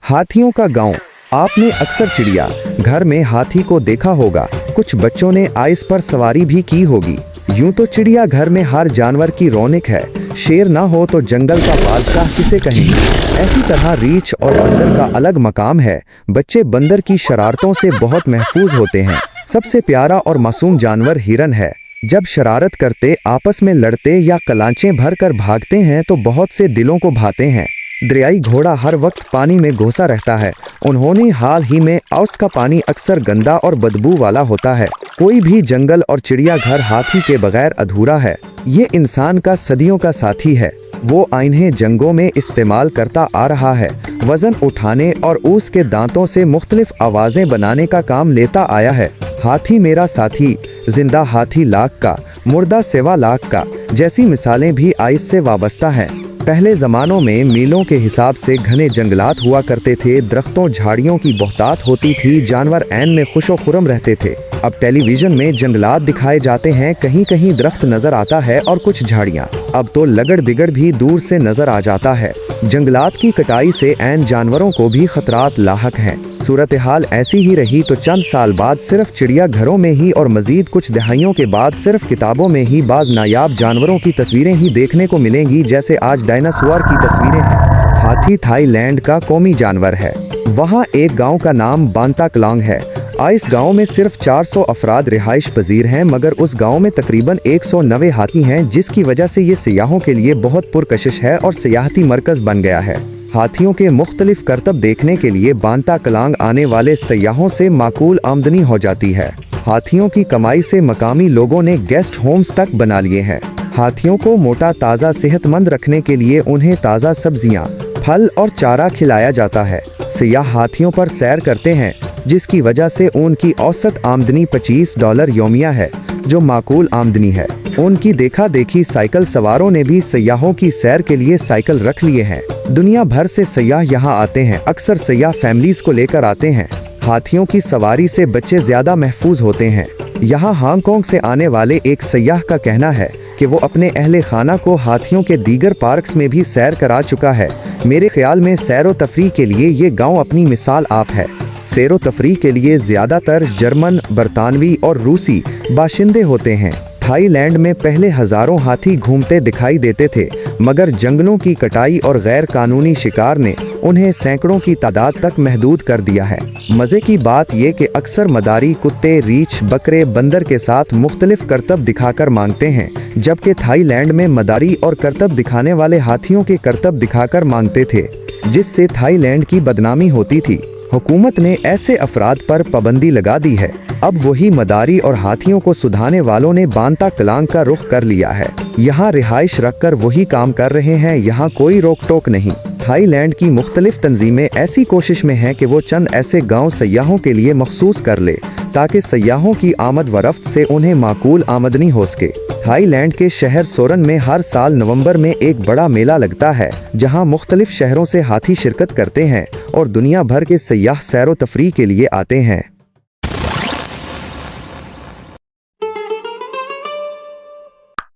हाथियों का गांव। आपने अक्सर चिड़िया घर में हाथी को देखा होगा। कुछ बच्चों ने आइस पर सवारी भी की होगी। यूं तो चिड़िया घर में हर जानवर की रौनक है। शेर ना हो तो जंगल का बादशाह किसे कहेंगे। ऐसी तरह रीछ और बंदर का अलग मकाम है। बच्चे बंदर की शरारतों से बहुत महफूज होते हैं। सबसे प्यारा और मासूम जानवर हिरन है। जब शरारत करते, आपस में लड़ते या कलांचें भर कर भागते हैं तो बहुत से दिलों को भाते हैं। दरियाई घोड़ा हर वक्त पानी में घुसा रहता है। उन्होंने हाल ही में उसका पानी अक्सर गंदा और बदबू वाला होता है। कोई भी जंगल और चिड़िया घर हाथी के बगैर अधूरा है। ये इंसान का सदियों का साथी है। वो इन्हें जंगों में इस्तेमाल करता आ रहा है। वजन उठाने और उसके दांतों से मुख्तलिफ आवाजें बनाने का काम लेता आया है। हाथी मेरा साथी, जिंदा हाथी लाख का, मुर्दा सेवा लाख का जैसी मिसालें भी आइस से वाबस्ता हैं। पहले ज़मानों में मीलों के हिसाब से घने जंगलात हुआ करते थे। दरख्तों झाड़ियों की बहुतात होती थी। जानवर ऐन में खुशो खुरम रहते थे। अब टेलीविज़न में जंगलात दिखाए जाते हैं। कहीं कहीं दरख्त नज़र आता है और कुछ झाड़ियाँ। अब तो लगड़ बिगड़ भी दूर से नज़र आ जाता है। जंगलात की कटाई से ऐन जानवरों को भी खतरात लाहक हैं। सूरत हाल ऐसी ही रही तो चंद साल बाद सिर्फ चिड़िया घरों में ही और मजीद कुछ दहाइयों के बाद सिर्फ किताबों में ही बाज नायाब जानवरों की तस्वीरें ही देखने को मिलेंगी, जैसे आज डायनासोर की तस्वीरें हैं। हाथी थाईलैंड का कौमी जानवर है। वहाँ एक गांव का नाम बांता कलांग है। इस गांव में सिर्फ 400 अफराद रिहाइश पजीर हैं, मगर उस गांव में तकरीबन 190 हाथी हैं, जिसकी वजह से ये सियाहों के लिए बहुत पुरकशिश है और सियाहती मरकज बन गया है। हाथियों के मुख्तलिफ करतब देखने के लिए बांता कलांग आने वाले सयाहों से माकूल आमदनी हो जाती है। हाथियों की कमाई से मकामी लोगों ने गेस्ट होम्स तक बना लिए हैं। हाथियों को मोटा ताज़ा सेहतमंद रखने के लिए उन्हें ताज़ा सब्जियां, फल और चारा खिलाया जाता है। सियाह हाथियों पर सैर करते हैं, जिसकी वजह से उनकी औसत आमदनी $25 योमिया है, जो माकूल आमदनी है। उनकी देखा देखी साइकिल सवारों ने भी सयाहों की सैर के लिए साइकिल रख लिए हैं। दुनिया भर से सयाह यहाँ आते हैं। अक्सर सयाह फैमिलीज को लेकर आते हैं। हाथियों की सवारी से बच्चे ज्यादा महफूज होते हैं। यहाँ हांगकांग से आने वाले एक सयाह का कहना है कि वो अपने अहले खाना को हाथियों के दीगर पार्क्स में भी सैर करा चुका है। मेरे ख्याल में सैरो तफरी के लिए ये गाँव अपनी मिसाल आप है। सैरो तफरी के लिए ज्यादातर जर्मन, बरतानवी और रूसी बाशिंदे होते हैं। थाईलैंड में पहले हजारों हाथी घूमते दिखाई देते थे, मगर जंगलों की कटाई और गैर कानूनी शिकार ने उन्हें सैकड़ों की तादाद तक महदूद कर दिया है। मज़े की बात ये कि अक्सर मदारी कुत्ते, रीछ, बकरे, बंदर के साथ मुख्तलिफ करतब दिखाकर मांगते हैं, जबकि थाईलैंड में मदारी और करतब दिखाने वाले हाथियों के करतब दिखाकर मांगते थे, जिससे थाईलैंड की बदनामी होती थी। हुकूमत ने ऐसे अफराद पर पाबंदी लगा दी है। अब वही मदारी और हाथियों को सुधारने वालों ने बांता कलांग का रुख कर लिया है। यहाँ रिहाइश रखकर वही काम कर रहे हैं। यहाँ कोई रोक टोक नहीं। थाईलैंड की मुख्तलिफ तंजीमें ऐसी कोशिश में हैं कि वो चंद ऐसे गांव सयाहों के लिए मखसूस कर ले, ताकि सयाहों की आमद व रफ्त से उन्हें माकूल आमदनी हो सके। थाईलैंड के शहर सोरन में हर साल नवंबर में एक बड़ा मेला लगता है, जहां मुख्तलिफ शहरों से हाथी शिरकत करते हैं और दुनिया भर के सयाह सैरो तफरी के लिए आते हैं।